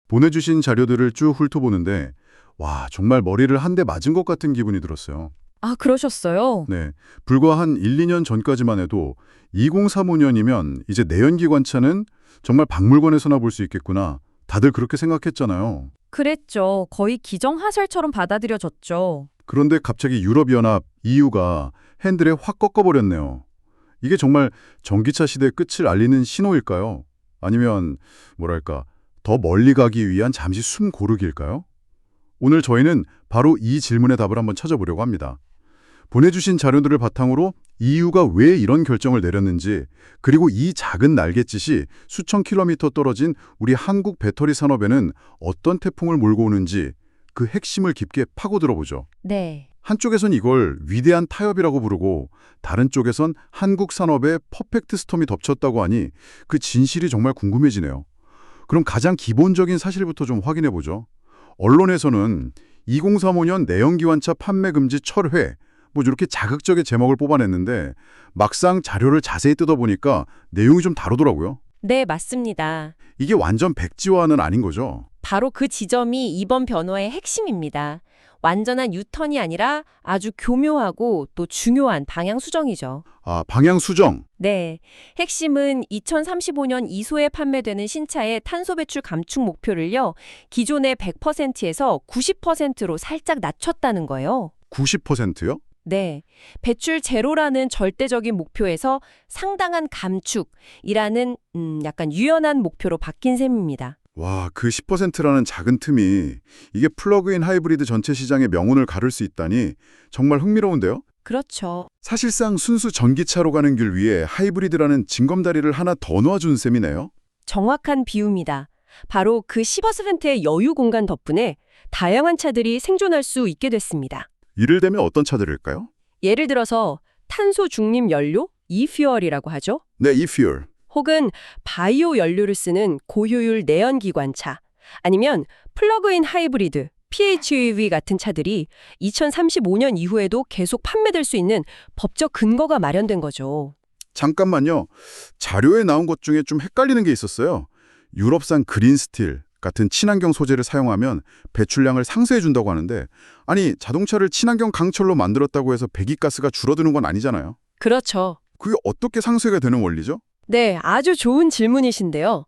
보내주신 자료들을 쭉 훑어보는데 와, 정말 머리를 한 대 맞은 것 같은 기분이 들었어요. 아, 그러셨어요? 네, 불과 한 1, 2년 전까지만 해도 2035년이면 이제 내연기관차는 정말 박물관에서나 볼 수 있겠구나. 다들 그렇게 생각했잖아요. 그랬죠. 거의 기정사실처럼 받아들여졌죠. 그런데 갑자기 유럽연합, EU가 핸들에 확 꺾어버렸네요. 이게 정말 전기차 시대의 끝을 알리는 신호일까요? 아니면 뭐랄까 더 멀리 가기 위한 잠시 숨 고르기일까요? 오늘 저희는 바로 이 질문의 답을 한번 찾아보려고 합니다. 보내주신 자료들을 바탕으로 EU가 왜 이런 결정을 내렸는지, 그리고 이 작은 날갯짓이 수천 킬로미터 떨어진 우리 한국 배터리 산업에는 어떤 태풍을 몰고 오는지 그 핵심을 깊게 파고들어보죠. 네. 한쪽에선 이걸 위대한 타협이라고 부르고 다른 쪽에선 한국 산업에 퍼펙트 스톰이 덮쳤다고 하니 그 진실이 정말 궁금해지네요. 그럼 가장 기본적인 사실부터 좀 확인해보죠. 언론에서는 2035년 내연기관차 판매 금지 철회, 뭐 이렇게 자극적인 제목을 뽑아냈는데 막상 자료를 자세히 뜯어보니까 내용이 좀 다르더라고요. 네, 맞습니다. 이게 완전 백지화는 아닌 거죠. 바로 그 지점이 이번 변화의 핵심입니다. 완전한 유턴이 아니라 아주 교묘하고 또 중요한 방향 수정이죠. 아, 방향 수정. 네. 핵심은 2035년 이소에 판매되는 신차의 탄소 배출 감축 목표를요, 기존의 100%에서 90%로 살짝 낮췄다는 거예요. 90%요? 네. 배출 제로라는 절대적인 목표에서 상당한 감축이라는 약간 유연한 목표로 바뀐 셈입니다. 와, 그 10%라는 작은 틈이 이게 플러그인 하이브리드 전체 시장의 명운을 가를 수 있다니 정말 흥미로운데요? 그렇죠. 사실상 순수 전기차로 가는 길 위에 하이브리드라는 징검다리를 하나 더 놓아준 셈이네요. 정확한 비유입니다. 바로 그 10%의 여유 공간 덕분에 다양한 차들이 생존할 수 있게 됐습니다. 이를 대면 어떤 차들일까요? 예를 들어서 탄소 중립 연료, efuel이라고 하죠. 네, eFuel. 혹은 바이오 연료를 쓰는 고효율 내연기관차, 아니면 플러그인 하이브리드, PHEV 같은 차들이 2035년 이후에도 계속 판매될 수 있는 법적 근거가 마련된 거죠. 잠깐만요. 자료에 나온 것 중에 좀 헷갈리는 게 있었어요. 유럽산 그린스틸 같은 친환경 소재를 사용하면 배출량을 상쇄해 준다고 하는데, 아니 자동차를 친환경 강철로 만들었다고 해서 배기가스가 줄어드는 건 아니잖아요. 그렇죠. 그게 어떻게 상쇄가 되는 원리죠? 네, 아주 좋은 질문이신데요.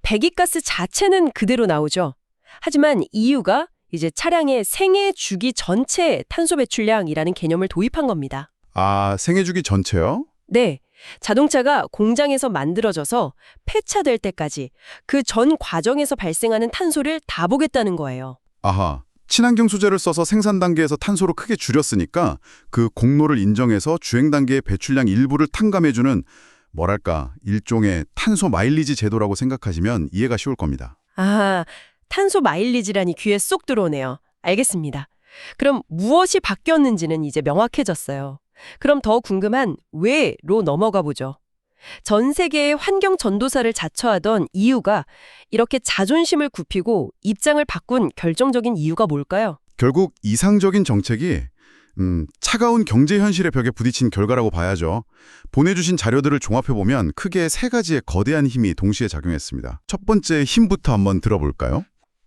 배기가스 자체는 그대로 나오죠. 하지만 EU가 이제 차량의 생애 주기 전체 탄소 배출량이라는 개념을 도입한 겁니다. 아, 생애주기 전체요? 네, 자동차가 공장에서 만들어져서 폐차될 때까지 그 전 과정에서 발생하는 탄소를 다 보겠다는 거예요. 아하. 친환경 소재를 써서 생산 단계에서 탄소를 크게 줄였으니까 그 공로를 인정해서 주행 단계의 배출량 일부를 탕감해주는 뭐랄까 일종의 탄소 마일리지 제도라고 생각하시면 이해가 쉬울 겁니다. 아, 탄소 마일리지라니 귀에 쏙 들어오네요. 알겠습니다. 그럼 무엇이 바뀌었는지는 이제 명확해졌어요. 그럼 더 궁금한 왜로 넘어가 보죠. 전 세계의 환경 전도사를 자처하던 EU가 이렇게 자존심을 굽히고 입장을 바꾼 결정적인 이유가 뭘까요? 결국 이상적인 정책이 차가운 경제 현실의 벽에 부딪힌 결과라고 봐야죠. 보내주신 자료들을 종합해보면 크게 세 가지의 거대한 힘이 동시에 작용했습니다. 첫 번째 힘부터 한번 들어볼까요?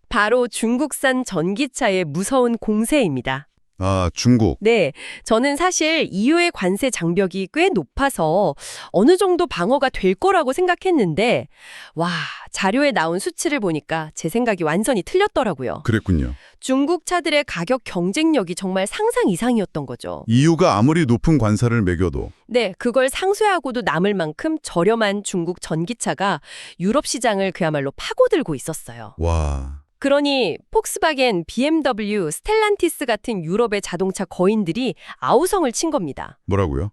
바로 중국산 전기차의 무서운 공세입니다. 아, 중국. 네, 저는 사실 EU의 관세 장벽이 꽤 높아서 어느 정도 방어가 될 거라고 생각했는데, 와, 자료에 나온 수치를 보니까 제 생각이 완전히 틀렸더라고요. 그랬군요. 중국 차들의 가격 경쟁력이 정말 상상 이상이었던 거죠. EU가 아무리 높은 관세를 매겨도 네, 그걸 상쇄하고도 남을 만큼 저렴한 중국 전기차가 유럽 시장을 그야말로 파고들고 있었어요. 와... 그러니 폭스바겐, BMW, 스텔란티스 같은 유럽의 자동차 거인들이 아우성을 친 겁니다. 뭐라고요?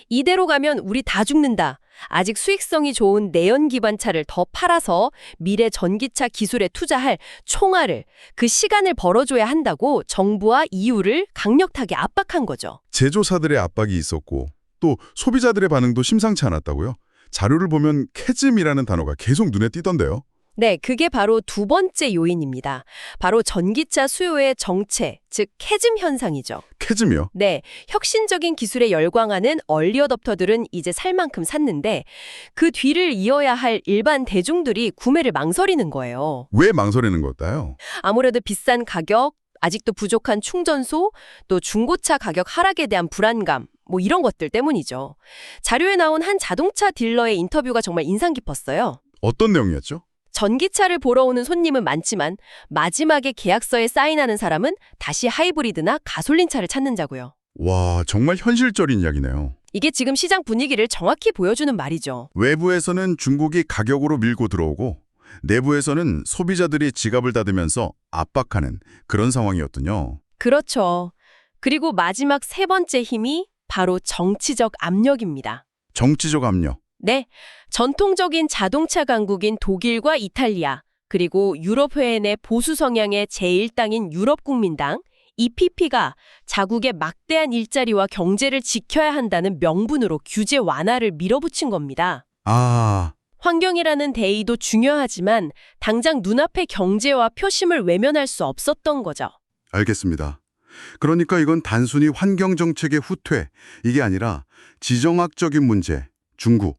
이대로 가면 우리 다 죽는다. 아직 수익성이 좋은 내연 기반차를 더 팔아서 미래 전기차 기술에 투자할 총알을, 그 시간을 벌어줘야 한다고 정부와 EU를 강력하게 압박한 거죠. 제조사들의 압박이 있었고 또 소비자들의 반응도 심상치 않았다고요? 자료를 보면 캐즘이라는 단어가 계속 눈에 띄던데요. 네, 그게 바로 두 번째 요인입니다. 바로 전기차 수요의 정체, 즉 캐즘 현상이죠. 캐즘이요? 네, 혁신적인 기술에 열광하는 얼리 어댑터들은 이제 살 만큼 샀는데 그 뒤를 이어야 할 일반 대중들이 구매를 망설이는 거예요. 왜 망설이는 걸까요? 아무래도 비싼 가격, 아직도 부족한 충전소, 또 중고차 가격 하락에 대한 불안감, 뭐 이런 것들 때문이죠. 자료에 나온 한 자동차 딜러의 인터뷰가 정말 인상 깊었어요. 어떤 내용이었죠? 전기차를 보러 오는 손님은 많지만 마지막에 계약서에 사인하는 사람은 다시 하이브리드나 가솔린차를 찾는다고요. 와, 정말 현실적인 이야기네요. 이게 지금 시장 분위기를 정확히 보여주는 말이죠. 외부에서는 중국이 가격으로 밀고 들어오고 내부에서는 소비자들이 지갑을 닫으면서 압박하는 그런 상황이었군요. 그렇죠. 그리고 마지막 세 번째 힘이 바로 정치적 압력입니다. 정치적 압력. 네, 전통적인 자동차 강국인 독일과 이탈리아, 그리고 유럽회의 내 보수 성향의 제1당인 유럽국민당, EPP가 자국의 막대한 일자리와 경제를 지켜야 한다는 명분으로 규제 완화를 밀어붙인 겁니다. 아, 환경이라는 대의도 중요하지만 당장 눈앞의 경제와 표심을 외면할 수 없었던 거죠. 알겠습니다. 그러니까 이건 단순히 환경 정책의 후퇴, 이게 아니라 지정학적인 문제, 중국,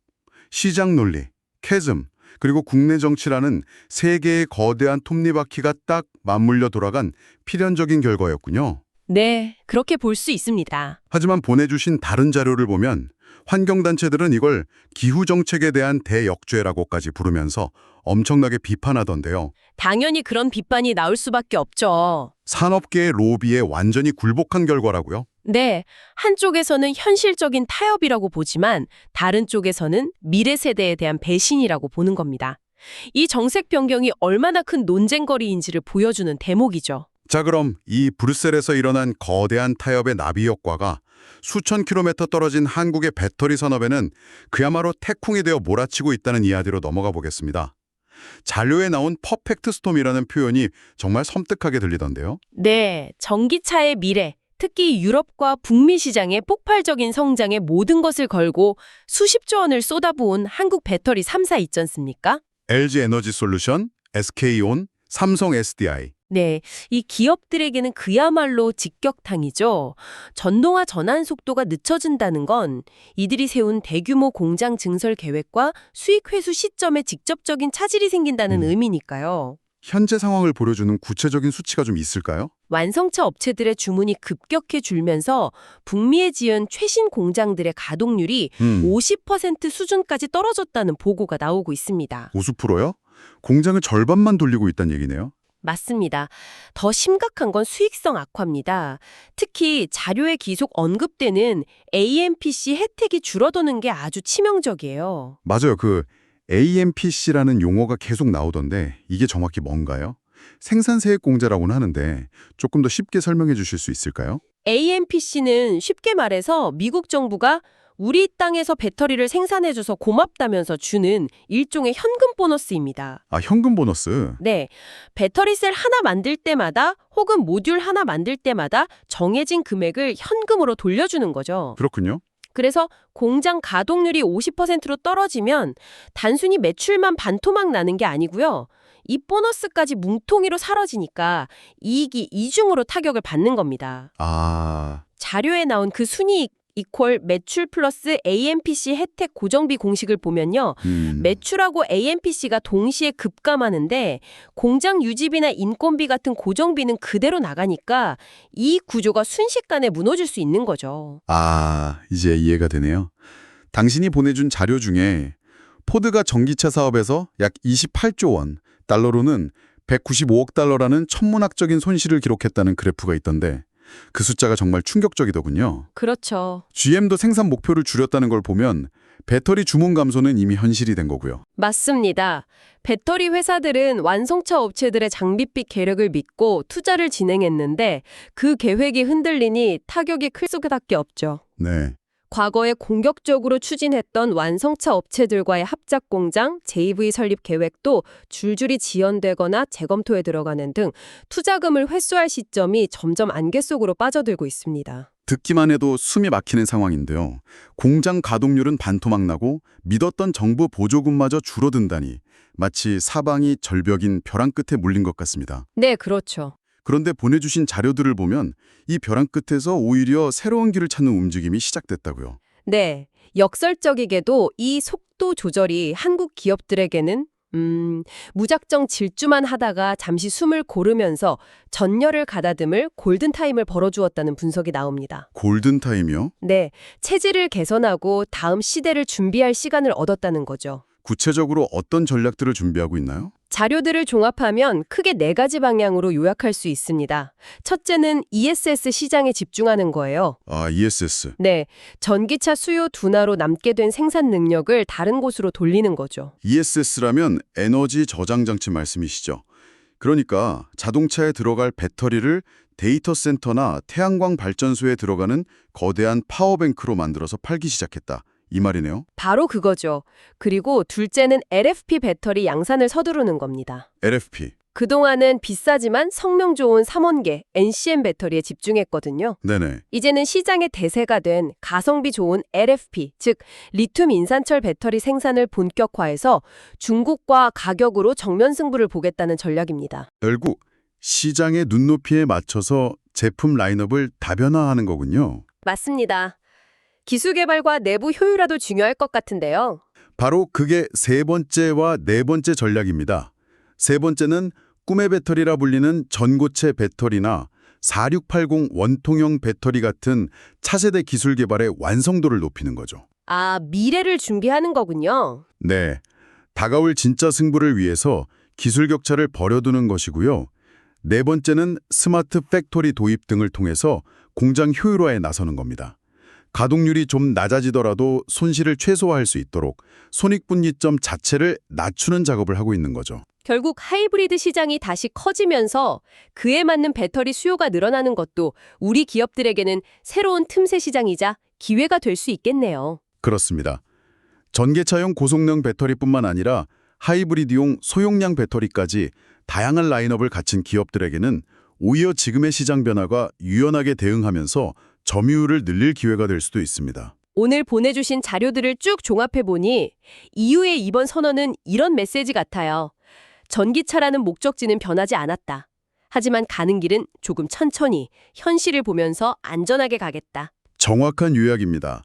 시장 논리, 캐즘, 그리고 국내 정치라는 세 개의 거대한 톱니바퀴가 딱 맞물려 돌아간 필연적인 결과였군요. 네, 그렇게 볼 수 있습니다. 하지만 보내주신 다른 자료를 보면 환경단체들은 이걸 기후정책에 대한 대역죄라고까지 부르면서 엄청나게 비판하던데요. 당연히 그런 비판이 나올 수밖에 없죠. 산업계의 로비에 완전히 굴복한 결과라고요? 네, 한쪽에서는 현실적인 타협이라고 보지만 다른 쪽에서는 미래 세대에 대한 배신이라고 보는 겁니다. 이 정책 변경이 얼마나 큰 논쟁거리인지를 보여주는 대목이죠. 자, 그럼 이 브뤼셀에서 일어난 거대한 타협의 나비 효과가 수천 킬로미터 떨어진 한국의 배터리 산업에는 그야말로 태풍이 되어 몰아치고 있다는 이야기로 넘어가 보겠습니다. 자료에 나온 퍼펙트 스톰이라는 표현이 정말 섬뜩하게 들리던데요. 네, 전기차의 미래, 특히 유럽과 북미 시장의 폭발적인 성장에 모든 것을 걸고 수십조 원을 쏟아부은 한국 배터리 3사 있지 않습니까? LG 에너지 솔루션, SK온, 삼성 SDI. 네, 이 기업들에게는 그야말로 직격탄이죠. 전동화 전환 속도가 늦춰진다는 건 이들이 세운 대규모 공장 증설 계획과 수익 회수 시점에 직접적인 차질이 생긴다는 의미니까요. 현재 상황을 보여주는 구체적인 수치가 좀 있을까요? 완성차 업체들의 주문이 급격히 줄면서 북미에 지은 최신 공장들의 가동률이 50% 수준까지 떨어졌다는 보고가 나오고 있습니다. 50%요? 공장을 절반만 돌리고 있다는 얘기네요. 맞습니다. 더 심각한 건 수익성 악화입니다. 특히 자료에 계속 언급되는 AMPC 혜택이 줄어드는 게 아주 치명적이에요. 맞아요. 그 AMPC라는 용어가 계속 나오던데 이게 정확히 뭔가요? 생산세액공제라고는 하는데 조금 더 쉽게 설명해 주실 수 있을까요? AMPC는 쉽게 말해서 미국 정부가 우리 땅에서 배터리를 생산해줘서 고맙다면서 주는 일종의 현금 보너스입니다. 아, 현금 보너스. 네, 배터리셀 하나 만들 때마다 혹은 모듈 하나 만들 때마다 정해진 금액을 현금으로 돌려주는 거죠. 그렇군요. 그래서 공장 가동률이 50%로 떨어지면 단순히 매출만 반토막 나는 게 아니고요. 이 보너스까지 뭉텅이로 사라지니까 이익이 이중으로 타격을 받는 겁니다. 아, 자료에 나온 그 순이익 이퀄 매출 플러스 AMPC 혜택 고정비 공식을 보면요. 매출하고 AMPC가 동시에 급감하는데 공장 유지비나 인건비 같은 고정비는 그대로 나가니까 이 구조가 순식간에 무너질 수 있는 거죠. 아, 이제 이해가 되네요. 당신이 보내준 자료 중에 포드가 전기차 사업에서 약 28조 원, 달러로는 195억 달러라는 천문학적인 손실을 기록했다는 그래프가 있던데 그 숫자가 정말 충격적이더군요. 그렇죠. GM도 생산 목표를 줄였다는 걸 보면 배터리 주문 감소는 이미 현실이 된 거고요. 맞습니다. 배터리 회사들은 완성차 업체들의 장비빛 계획을 믿고 투자를 진행했는데 그 계획이 흔들리니 타격이 클 수밖에 없죠. 네. 과거에 공격적으로 추진했던 완성차 업체들과의 합작 공장, JV 설립 계획도 줄줄이 지연되거나 재검토에 들어가는 등 투자금을 회수할 시점이 점점 안개 속으로 빠져들고 있습니다. 듣기만 해도 숨이 막히는 상황인데요. 공장 가동률은 반토막 나고 믿었던 정부 보조금마저 줄어든다니 마치 사방이 절벽인 벼랑 끝에 물린 것 같습니다. 네, 그렇죠. 그런데 보내주신 자료들을 보면 이 벼랑 끝에서 오히려 새로운 길을 찾는 움직임이 시작됐다고요. 네, 역설적이게도 이 속도 조절이 한국 기업들에게는 무작정 질주만 하다가 잠시 숨을 고르면서 전열을 가다듬을 골든타임을 벌어주었다는 분석이 나옵니다. 골든타임이요? 네, 체질을 개선하고 다음 시대를 준비할 시간을 얻었다는 거죠. 구체적으로 어떤 전략들을 준비하고 있나요? 자료들을 종합하면 크게 4가지 방향으로 요약할 수 있습니다. 첫째는 ESS 시장에 집중하는 거예요. 아, ESS. 네, 전기차 수요 둔화로 남게 된 생산 능력을 다른 곳으로 돌리는 거죠. ESS라면 에너지 저장 장치 말씀이시죠? 그러니까 자동차에 들어갈 배터리를 데이터 센터나 태양광 발전소에 들어가는 거대한 파워뱅크로 만들어서 팔기 시작했다. 이 말이네요. 바로 그거죠. 그리고 둘째는 LFP 배터리 양산을 서두르는 겁니다. LFP. 그동안은 비싸지만 성능 좋은 삼원계 NCM 배터리에 집중했거든요. 네네. 이제는 시장의 대세가 된 가성비 좋은 LFP, 즉 리튬 인산철 배터리 생산을 본격화해서 중국과 가격으로 정면 승부를 보겠다는 전략입니다. 결국 시장의 눈높이에 맞춰서 제품 라인업을 다변화하는 거군요. 맞습니다. 기술 개발과 내부 효율화도 중요할 것 같은데요. 바로 그게 세 번째와 네 번째 전략입니다. 세 번째는 꿈의 배터리라 불리는 전고체 배터리나 4680 원통형 배터리 같은 차세대 기술 개발의 완성도를 높이는 거죠. 아, 미래를 준비하는 거군요. 네, 다가올 진짜 승부를 위해서 기술 격차를 버려두는 것이고요. 네 번째는 스마트 팩토리 도입 등을 통해서 공장 효율화에 나서는 겁니다. 가동률이 좀 낮아지더라도 손실을 최소화할 수 있도록 손익분기점 자체를 낮추는 작업을 하고 있는 거죠. 결국 하이브리드 시장이 다시 커지면서 그에 맞는 배터리 수요가 늘어나는 것도 우리 기업들에게는 새로운 틈새 시장이자 기회가 될 수 있겠네요. 그렇습니다. 전기차용 고성능 배터리뿐만 아니라 하이브리드용 소용량 배터리까지 다양한 라인업을 갖춘 기업들에게는 오히려 지금의 시장 변화가 유연하게 대응하면서 점유율을 늘릴 기회가 될 수도 있습니다. 오늘 보내주신 자료들을 쭉 종합해보니 이후의 이번 선언은 이런 메시지 같아요. 전기차라는 목적지는 변하지 않았다. 하지만 가는 길은 조금 천천히 현실을 보면서 안전하게 가겠다. 정확한 요약입니다.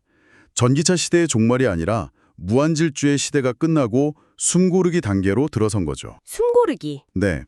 전기차 시대의 종말이 아니라 무한질주의 시대가 끝나고 숨고르기 단계로 들어선 거죠. 숨고르기. 네.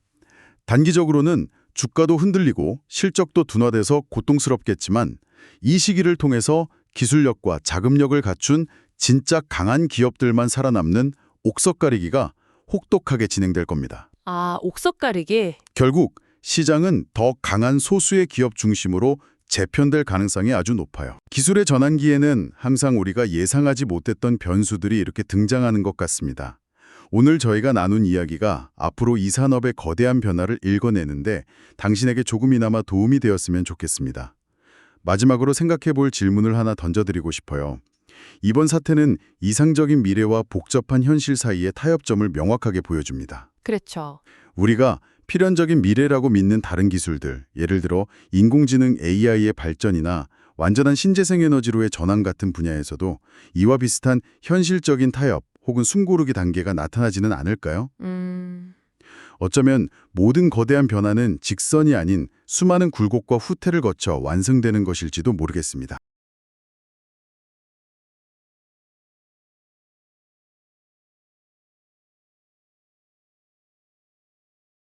단기적으로는 주가도 흔들리고 실적도 둔화돼서 고통스럽겠지만 이 시기를 통해서 기술력과 자금력을 갖춘 진짜 강한 기업들만 살아남는 옥석 가리기가 혹독하게 진행될 겁니다. 아, 옥석 가리기. 결국 시장은 더 강한 소수의 기업 중심으로 재편될 가능성이 아주 높아요. 기술의 전환기에는 항상 우리가 예상하지 못했던 변수들이 이렇게 등장하는 것 같습니다. 오늘 저희가 나눈 이야기가 앞으로 이 산업의 거대한 변화를 읽어내는데 당신에게 조금이나마 도움이 되었으면 좋겠습니다. 마지막으로 생각해 볼 질문을 하나 던져드리고 싶어요. 이번 사태는 이상적인 미래와 복잡한 현실 사이의 타협점을 명확하게 보여줍니다. 그렇죠. 우리가 필연적인 미래라고 믿는 다른 기술들, 예를 들어 인공지능 AI의 발전이나 완전한 신재생 에너지로의 전환 같은 분야에서도 이와 비슷한 현실적인 타협 혹은 숨고르기 단계가 나타나지는 않을까요? 어쩌면 모든 거대한 변화는 직선이 아닌 수많은 굴곡과 후퇴를 거쳐 완성되는 것일지도 모르겠습니다.